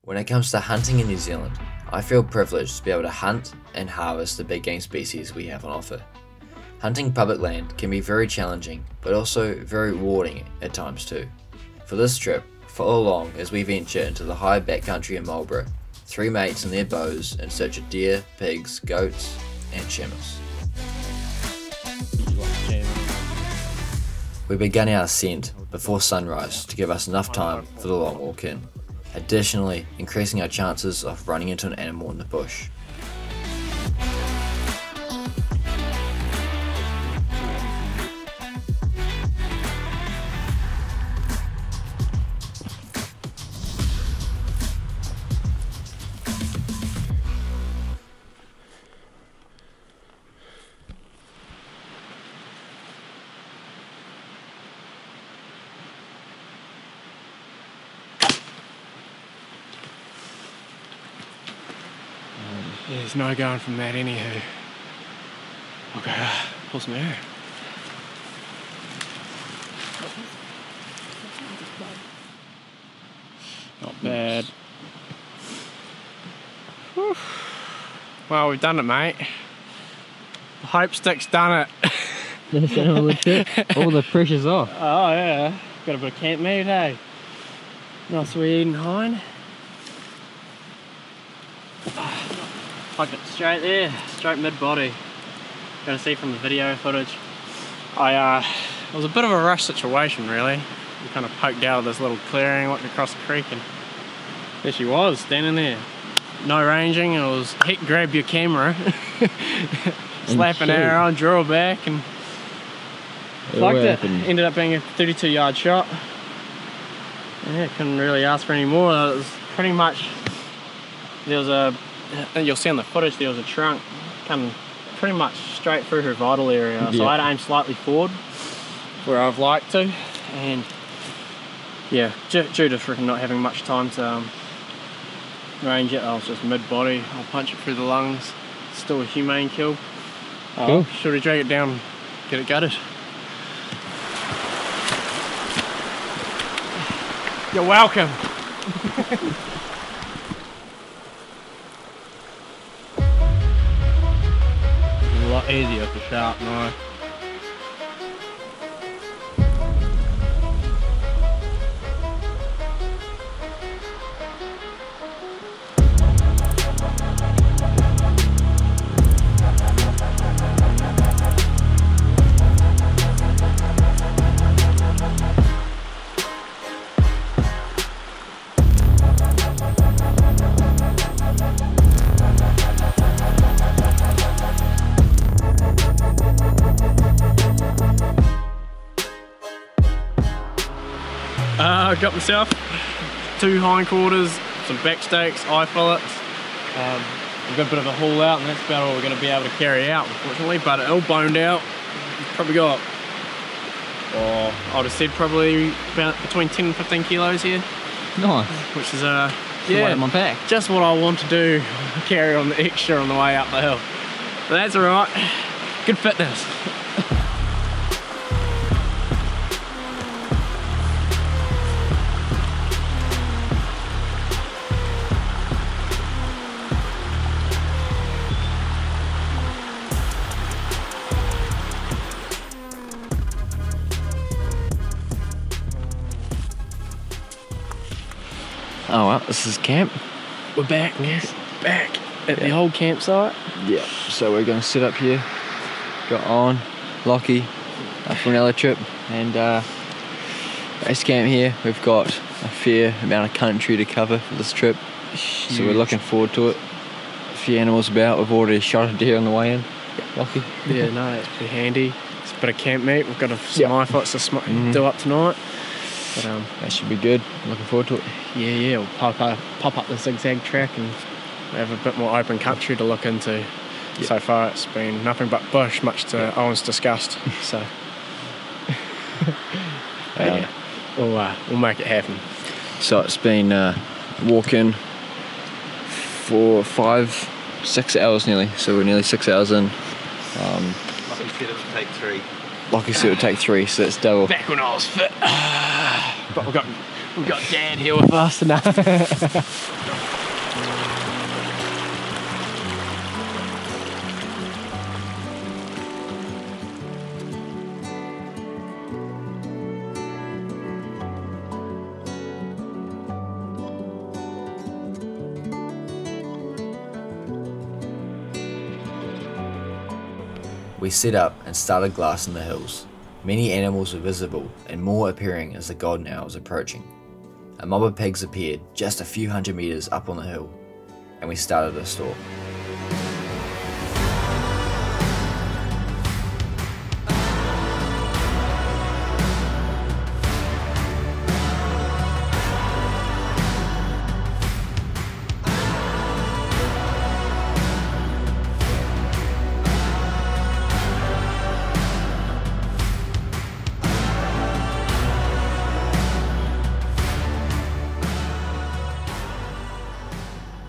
When it comes to hunting in New Zealand, I feel privileged to be able to hunt and harvest the big game species we have on offer. Hunting public land can be very challenging, but also very rewarding at times too. For this trip, follow along as we venture into the high backcountry in Marlborough, three mates and their bows in search of deer, pigs, goats and chamois. We began our ascent before sunrise to give us enough time for the long walk in, additionally increasing our chances of running into an animal in the bush. There's no going from that anywho. Okay, pull some air. Not bad. Whew. Well, we've done it, mate. The hope stick's done it. That's all legit. All the pressure's off. Oh yeah, got a bit of camp meat, hey? Nice wee eating hind. Plugged it straight there, straight mid-body. Gotta see from the video footage. It was a bit of a rush situation really. We kind of poked out of this little clearing, looked across the creek and there she was, standing there. No ranging, it was heck grab your camera. Slap an arrow and draw back and plugged it. Ended up being a 32-yard shot. Yeah, couldn't really ask for any more. It was pretty much, there was a, you'll see on the footage there was a trunk coming pretty much straight through her vital area. So I'd aimed slightly forward where I've liked to, and yeah, due to freaking not having much time to range it, I was just mid-body. I'll punch it through the lungs. Still a humane kill. Cool. Should we drag it down, get it gutted? You're welcome. A lot easier for sharp knife. I got myself 2 hindquarters, some back steaks, eye fillets. We've got a bit of a haul out and that's about all we're going to be able to carry out unfortunately, but it all boned out. Probably got, I would have said probably about between 10 and 15 kilos here. Nice. Which is yeah, my back. Just what I want to do, carry on the extra on the way up the hill. But that's alright, good fitness. Oh well, this is camp. We're back, yes. Back at the old campsite. Yeah, so we're going to sit up here. Got on, Lockie, for another trip, and base camp here. We've got a fair amount of country to cover for this trip, so we're looking forward to it. A few animals about. We've already shot a deer on the way in. Lockie. Yeah, no, that's pretty handy. It's a bit of camp meat. We've got some eye fights to do up tonight. But, that should be good. Looking forward to it. Yeah, we'll pop up the zigzag track and have a bit more open country to look into. Yep. So far it's been nothing but bush, much to Owen's disgust. So yeah, we'll make it happen. So it's been walking for 5-6 hours nearly. So we're nearly 6 hours in. Lockie said it would take 3. Lockie said it would take 3, so that's double. Back when I was fit. But We've got Dad here with us now. We set up and started glassing the hills. Many animals were visible and more appearing as the golden hour was approaching. A mob of pigs appeared just a few hundred meters up on the hill, and we started a stalk.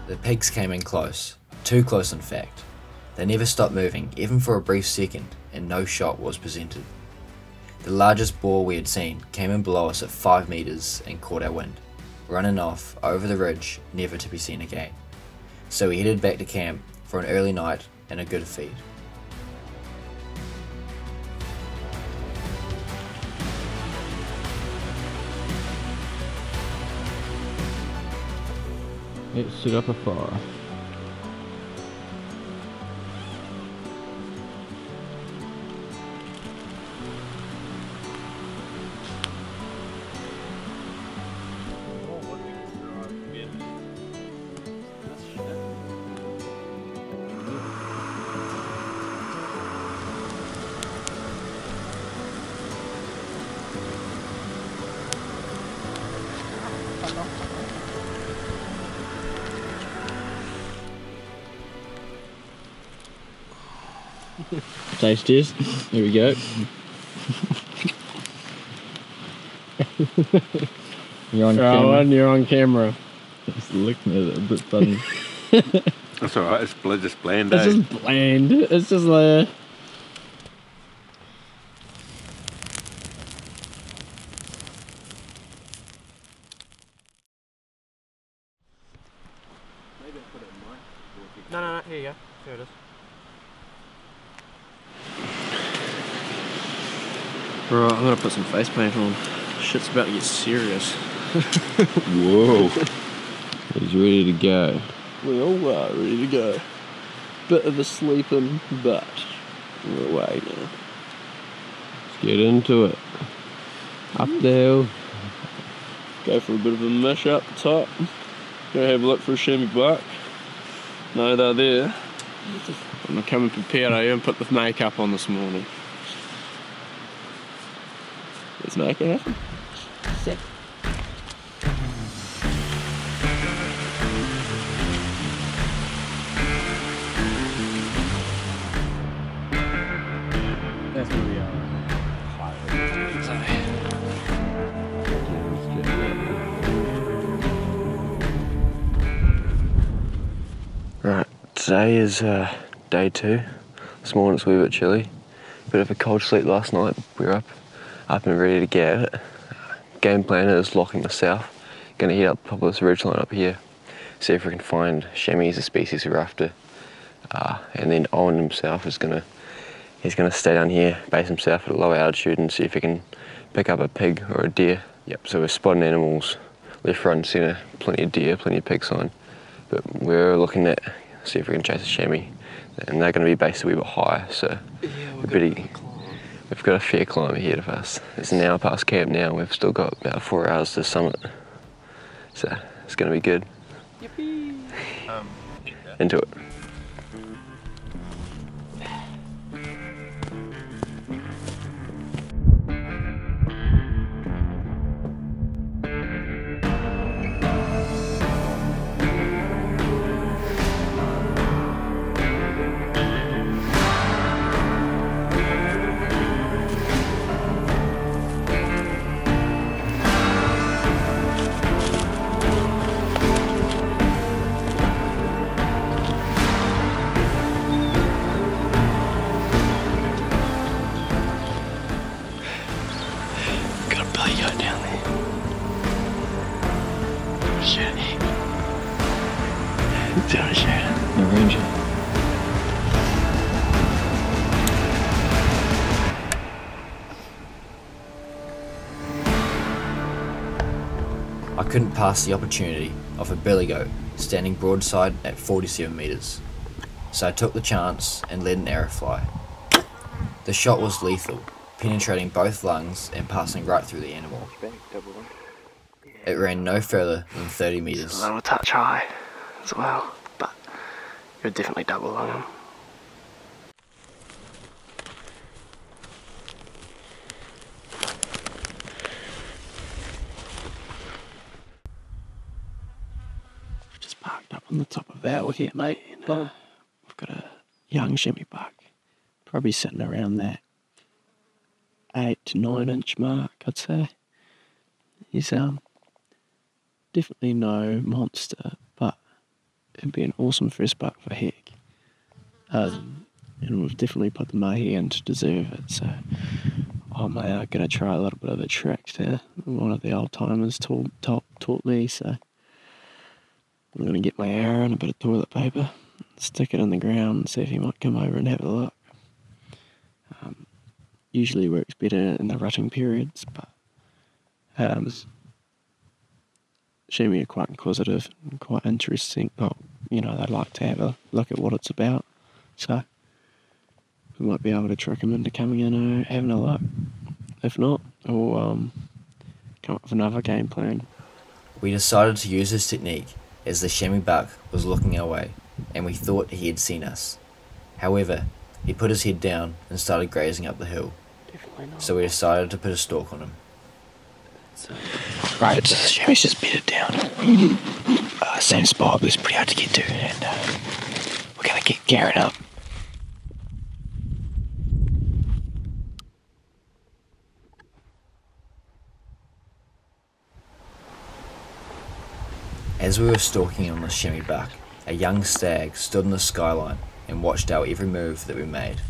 The pigs came in close, too close in fact. They never stopped moving, even for a brief second, and no shot was presented. The largest boar we had seen came in below us at 5 meters and caught our wind, running off over the ridge, never to be seen again. So we headed back to camp for an early night and a good feed. Let's set up a fire. Taste test. Here we go. You're on camera. You're on camera. Just looking at it a bit funny. That's alright, it's just bland, It's eh? just bland. It's just like... No, here you go. Here it is. Right, I'm gonna put some face paint on. Shit's about to get serious. Whoa. He's ready to go. We all are ready to go. Bit of a sleeping, but we're away now. Let's get into it. Up the hill. Go for a bit of a mash up the top. Go have a look for a chamois buck. No, they're there. I'm coming prepared. I even put the makeup on this morning. Let's make it happen. Sick. That's gonna be Right, today is day 2. This morning's a wee bit chilly. Bit of a cold sleep last night. We were up and ready to get at it. Game plan is locking the south. Gonna head up the top of this ridge line up here, see if we can find chamois, the species we're after. And then Owen himself is he's gonna stay down here, base himself at a low altitude and see if he can pick up a pig or a deer. Yep, so we're spotting animals left, right and centre, plenty of deer, plenty of pig sign. But we're looking at see if we can chase a chamois, and they're going to be based a wee bit higher, so we've got a fair climb ahead of us. It's an hour past camp now, we've still got about 4 hours to summit, so it's going to be good. Yippee! Into it. It's on a shoot. The ranger. I couldn't pass the opportunity of a billy goat standing broadside at 47 metres, so I took the chance and let an arrow fly. The shot was lethal, penetrating both lungs and passing right through the animal. It ran no further than 30 metres. A little touch high as well, but you're definitely double lung him. Just parked up on the top of Bowhunt here, mate. And, we've got a young chamois buck, probably sitting around that 8 to 9 inch mark, I'd say. He's definitely no monster, but it'd be an awesome first buck for heck. And we've definitely put the mahi in to deserve it, so I'm gonna try a little bit of a trick there. One of the old timers taught me, so I'm gonna get my arrow and a bit of toilet paper, stick it in the ground and see if he might come over and have a look. Usually works better in the rutting periods, but chamois are quite inquisitive and quite interesting. Oh, you know, they like to have a look at what it's about, so we might be able to trick him into coming in and having a look. If not, we'll come up with another game plan. We decided to use this technique as the chamois buck was looking our way and we thought he had seen us. However, he put his head down and started grazing up the hill, so we decided to put a stalk on him. Right, so the chamois just bedded down. Same spot, but it's pretty hard to get to, and we're gonna get Garrett up. As we were stalking on the chamois buck, a young stag stood in the skyline and watched our every move that we made.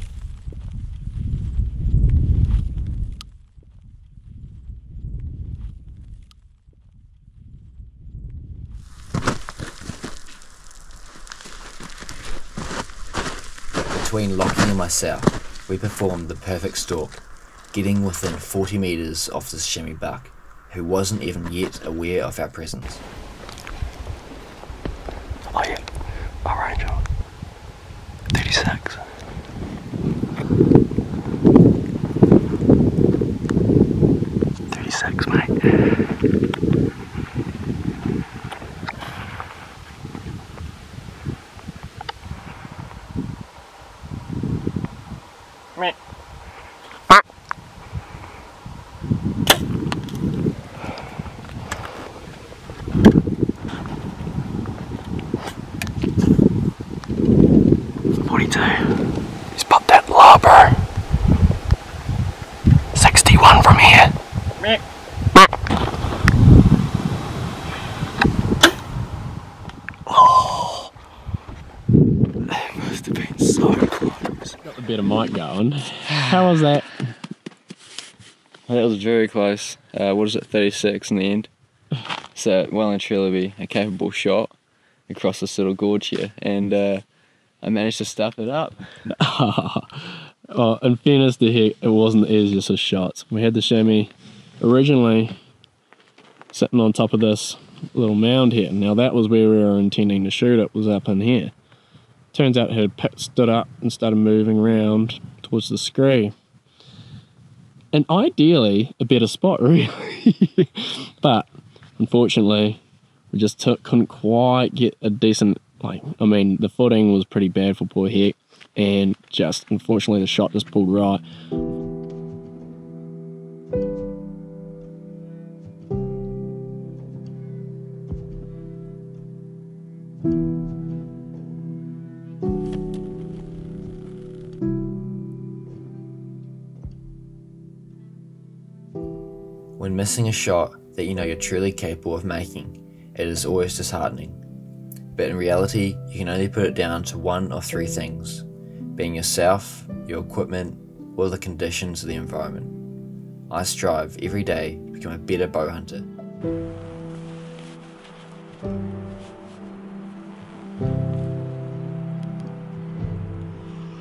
Between Lockie and myself, we performed the perfect stalk, getting within 40 metres of this chamois buck, who wasn't even yet aware of our presence. Oh yeah, all right, John. 36. Meh. 42. He's popped that lobber. 61 from here. Meh. Oh, that must have been so close. Got the better mic going. How was that? That was very close. What is it, 36 in the end? So well and truly be a capable shot across this little gorge here, and I managed to stuff it up. Oh, in fairness to heck, it wasn't the easiest of shots. We had the chamois originally sitting on top of this little mound here. Now that was where we were intending to shoot it, was up in here. Turns out it had stood up and started moving around towards the scree. And ideally, a better spot, really. But unfortunately, we just couldn't quite get a decent, the footing was pretty bad for poor Heck, and just, unfortunately, the shot just pulled right. When missing a shot that you know you're truly capable of making, it is always disheartening. But in reality, you can only put it down to one of three things: being yourself, your equipment, or the conditions of the environment. I strive every day to become a better bow hunter.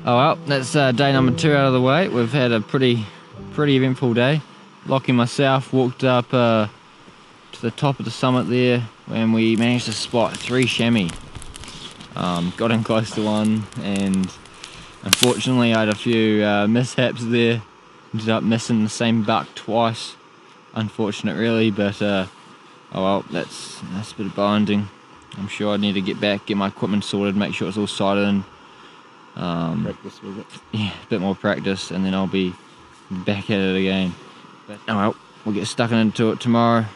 Oh well, that's day number 2 out of the way. We've had a pretty eventful day. Lockie and myself walked up to the top of the summit there and we managed to spot 3 chamois. Got in close to one and unfortunately I had a few mishaps there. Ended up missing the same buck twice. Unfortunate really, but oh well, that's a bit of binding. I'm sure I need to get back, get my equipment sorted, make sure it's all sighted in. Practice with it. Yeah, a bit more practice and then I'll be back at it again. Oh well, we'll get stuck into it tomorrow.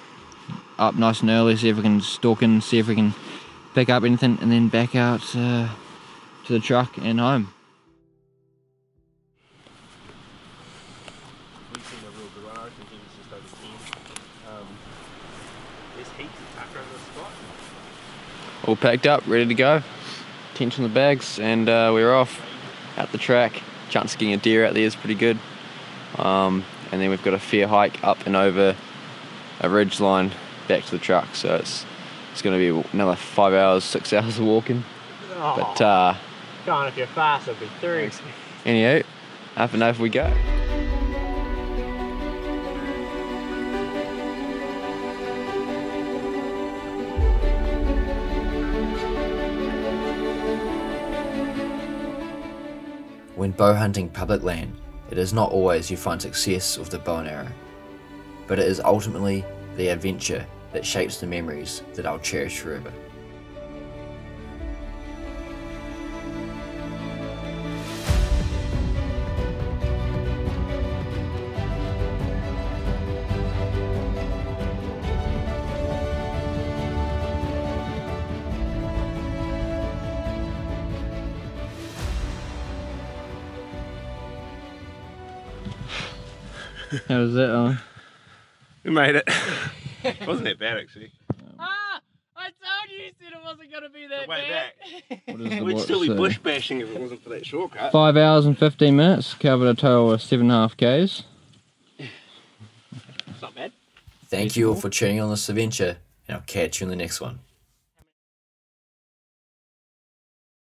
Up nice and early, see if we can stalk in, see if we can pick up anything, and then back out to the truck and home. We've seen a real good one. I reckon he was just over 10. There's heaps of tucker in this spot. All packed up, ready to go. Tench on the bags, and we're off out the track. Chance of getting a deer out there is pretty good. And then we've got a fair hike up and over a ridge line back to the truck, so it's going to be another 5 hours, 6 hours of walking. Oh, But God, if you're fast, it'll be 3. anyhow, up and over we go. When bow hunting public land, it is not always you find success with the bow and arrow, but it is ultimately the adventure that shapes the memories that I'll cherish forever. How was that, Owen? We made it. Wasn't that bad actually. Ah! I told you said it wasn't going to be that Way bad. What does the We'd watch still be say? bush bashing if it wasn't for that shortcut. 5 hours and 15 minutes, covered a total of 7.5 k's. It's not bad. Thank you all for tuning in on this adventure, and I'll catch you in the next one.